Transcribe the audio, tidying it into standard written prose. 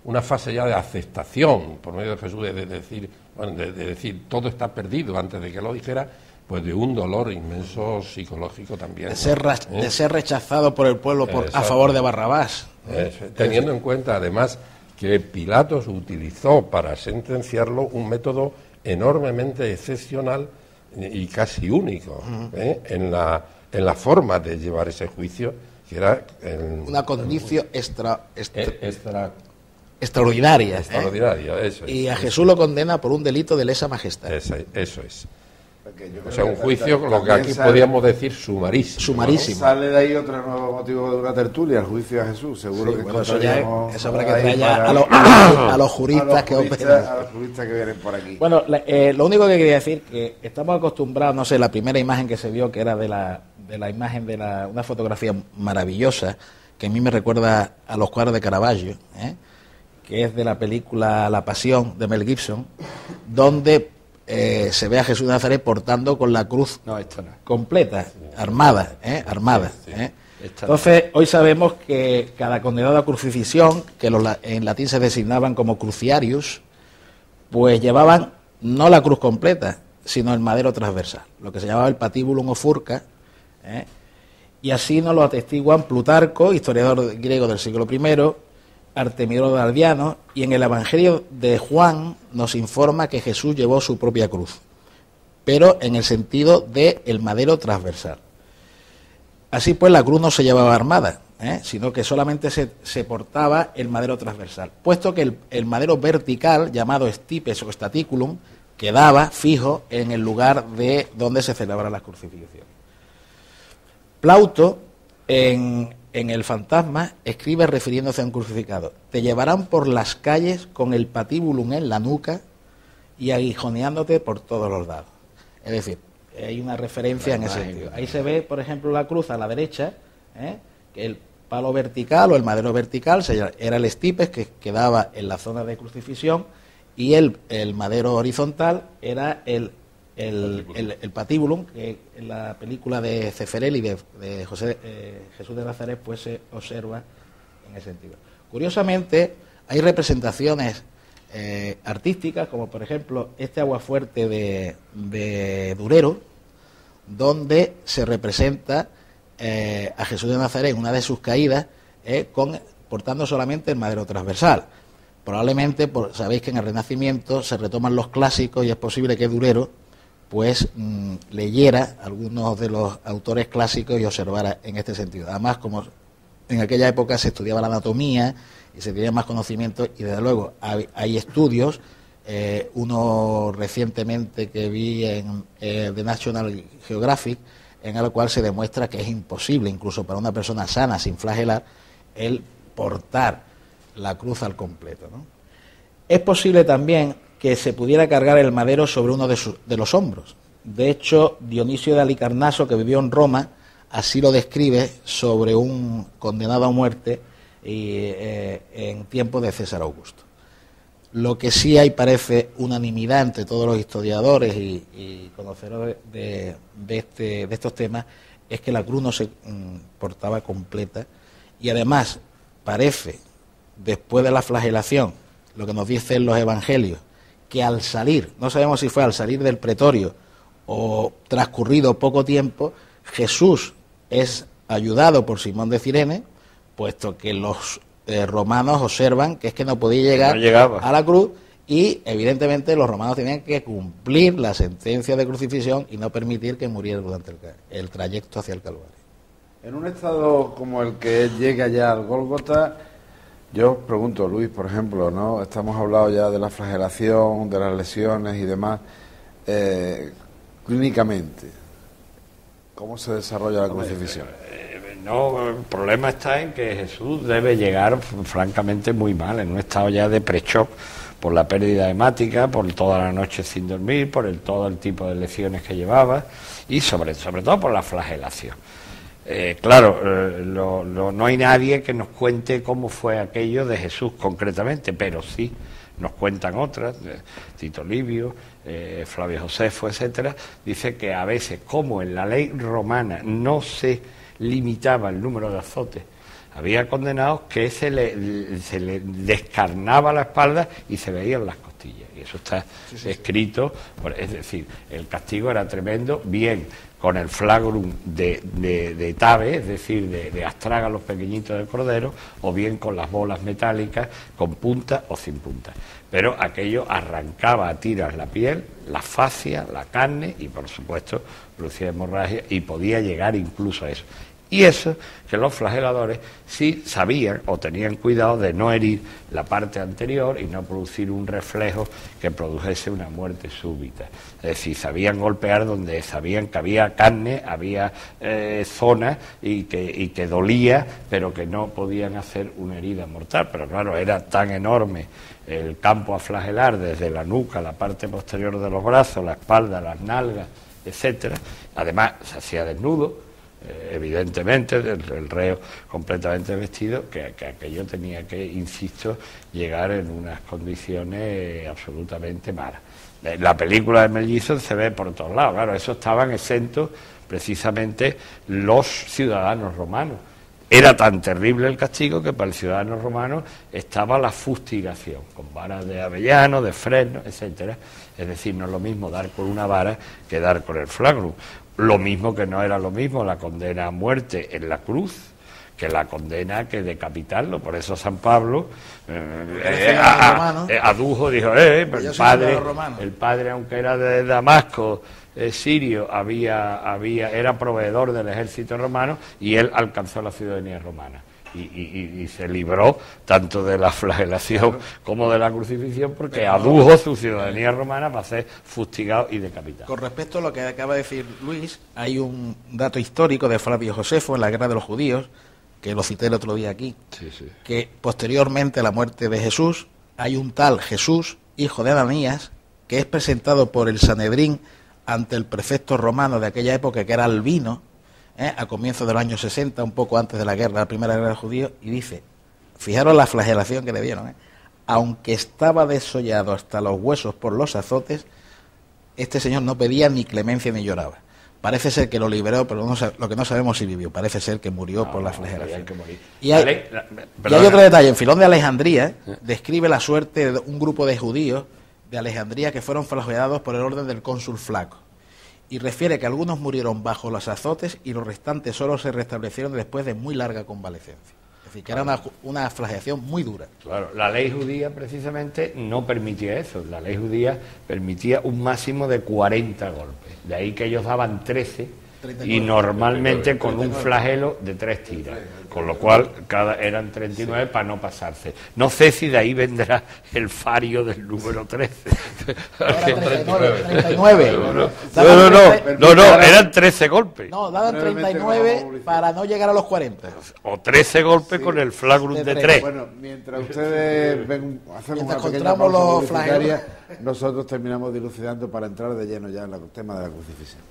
una fase ya de aceptación por medio de Jesús, de decir, bueno, de decir todo está perdido antes de que lo dijera, pues de un dolor inmenso psicológico también. De ser rechazado por el pueblo a favor de Barrabás. Teniendo en cuenta, además, que Pilatos utilizó para sentenciarlo un método enormemente excepcional y casi único en la forma de llevar ese juicio, que era una condición extraordinaria. Extraordinaria, eso es. Y a Jesús lo condena por un delito de lesa majestad. Eso es. O sea, un juicio, lo que aquí podríamos decir, sumarísimo. ¿no? Sale de ahí otro nuevo motivo de una tertulia, el juicio a Jesús. Seguro que eso habrá que traer ya a los juristas que operan. A los juristas que vienen por aquí. Bueno, lo único que quería decir que estamos acostumbrados, no sé, la primera imagen que se vio, que era de la imagen de una fotografía maravillosa, que a mí me recuerda a los cuadros de Caravaggio, que es de la película La Pasión de Mel Gibson, donde se ve a Jesús de Nazaret portando con la cruz completa, armada. Entonces, hoy sabemos que cada condenado a crucifixión, que en latín se designaban como cruciarius, pues llevaban no la cruz completa, sino el madero transversal, lo que se llamaba el patibulum o furca, y así nos lo atestiguan Plutarco, historiador griego del siglo I, Artemidoro de Ardiano, y en el Evangelio de Juan nos informa que Jesús llevó su propia cruz, pero en el sentido de el madero transversal. Así pues, la cruz no se llevaba armada, sino que solamente se portaba el madero transversal, puesto que el madero vertical, llamado stipes o staticulum, quedaba fijo en el lugar de donde se celebra la crucifixión. Plauto, en El Fantasma, escribe refiriéndose a un crucificado: te llevarán por las calles con el patibulum en la nuca y aguijoneándote por todos los lados. Es decir, hay una referencia en ese sentido. Ahí se ve, por ejemplo, la cruz a la derecha, que el palo vertical o el madero vertical era el stipes, que quedaba en la zona de crucifixión, y el madero horizontal era el patibulum, que en la película de Ceferelli de Jesús de Nazaret pues se observa en ese sentido. Curiosamente, hay representaciones artísticas, como por ejemplo este aguafuerte de Durero, donde se representa a Jesús de Nazaret en una de sus caídas portando solamente el madero transversal. Probablemente, sabéis que en el Renacimiento se retoman los clásicos y es posible que Durero pues leyera algunos de los autores clásicos y observara en este sentido. Además, como en aquella época se estudiaba la anatomía y se tenía más conocimiento, y desde luego hay estudios, uno recientemente que vi en The National Geographic, en el cual se demuestra que es imposible, incluso para una persona sana, sin flagelar, el portar la cruz al completo, ¿no? Es posible también que se pudiera cargar el madero sobre uno de los hombros. De hecho, Dionisio de Halicarnaso, que vivió en Roma, así lo describe sobre un condenado a muerte en tiempo de César Augusto. Lo que sí hay, parece, unanimidad entre todos los historiadores y conocedores de estos temas, es que la cruz no se portaba completa, y además parece, después de la flagelación, lo que nos dicen los evangelios, que al salir, no sabemos si fue al salir del pretorio o transcurrido poco tiempo, Jesús es ayudado por Simón de Cirene, puesto que los romanos observan que es que no podía llegar a la cruz, y evidentemente los romanos tenían que cumplir la sentencia de crucifixión y no permitir que muriera durante el trayecto hacia el Calvario. En un estado como el que llega ya al Gólgota, yo pregunto, Luis, por ejemplo, ¿no? Estamos hablando ya de la flagelación, de las lesiones y demás. Clínicamente, ¿cómo se desarrolla la crucifixión? El problema está en que Jesús debe llegar, francamente, muy mal, en un estado ya de pre-shock, por la pérdida hemática, por toda la noche sin dormir, por todo el tipo de lesiones que llevaba, y sobre todo por la flagelación. No hay nadie que nos cuente cómo fue aquello de Jesús concretamente, pero sí nos cuentan otras, Tito Livio, Flavio Josefo, etcétera. Dice que a veces, como en la ley romana no se limitaba el número de azotes Había condenados que se le descarnaba la espalda y se veían las costillas. Y eso está escrito. Es decir, el castigo era tremendo, bien con el flagrum de Tabe, es decir, de astrágalos pequeñitos de cordero, o bien con las bolas metálicas, con punta o sin punta. Pero aquello arrancaba a tiras la piel, la fascia, la carne y, por supuesto, producía hemorragia y podía llegar incluso a eso. Y eso que los flageladores sí sabían o tenían cuidado de no herir la parte anterior y no producir un reflejo que produjese una muerte súbita. Es decir, sabían golpear donde sabían que había carne, había zonas y que dolía, pero que no podían hacer una herida mortal. Pero claro, era tan enorme el campo a flagelar, desde la nuca, la parte posterior de los brazos, la espalda, las nalgas, etcétera. Además, se hacía desnudo. Evidentemente, el reo completamente vestido, que aquello tenía que, insisto, llegar en unas condiciones absolutamente malas. La película de Mel Gibson se ve por todos lados, claro, eso estaban exentos precisamente los ciudadanos romanos. Era tan terrible el castigo que para el ciudadano romano estaba la fustigación, con varas de avellano, de fresno, etcétera. Es decir, no es lo mismo dar con una vara que dar con el flagrum. Lo mismo que no era lo mismo la condena a muerte en la cruz que la condena que decapitarlo. Por eso San Pablo adujo, dijo, el padre, aunque era de Damasco, sirio, era proveedor del ejército romano y él alcanzó la ciudadanía romana. Y se libró tanto de la flagelación como de la crucifixión porque adujo su ciudadanía romana para ser fustigado y decapitado. Con respecto a lo que acaba de decir Luis, hay un dato histórico de Flavio Josefo en la Guerra de los Judíos, que lo cité el otro día aquí, que posteriormente a la muerte de Jesús hay un tal Jesús, hijo de Ananías, que es presentado por el Sanedrín ante el prefecto romano de aquella época, que era Albino, a comienzos de los años 60, un poco antes de la primera guerra de los judíos, y dice, fijaros la flagelación que le dieron, aunque estaba desollado hasta los huesos por los azotes, este señor no pedía ni clemencia ni lloraba. Parece ser que lo liberó, pero lo que no sabemos si vivió, parece ser que murió por la flagelación. Y hay otro detalle, en Filón de Alejandría describe la suerte de un grupo de judíos de Alejandría que fueron flagelados por el orden del cónsul Flaco. Y refiere que algunos murieron bajo los azotes y los restantes solo se restablecieron después de muy larga convalecencia. Es decir, que era una flagelación muy dura. Claro, la ley judía precisamente no permitía eso. La ley judía permitía un máximo de 40 golpes. De ahí que ellos daban 13 y normalmente con un flagelo de 3 tiras. Con lo cual eran 39 para no pasarse. No sé si de ahí vendrá el fario del número 13. 39. No, eran 13 golpes. No, daban 39 para no llegar a los 40. O 13 golpes con el flagrum de 3. Bueno, mientras ustedes hacemos una pequeña pausa publicitaria, nosotros terminamos dilucidando para entrar de lleno ya en el tema de la crucifixión.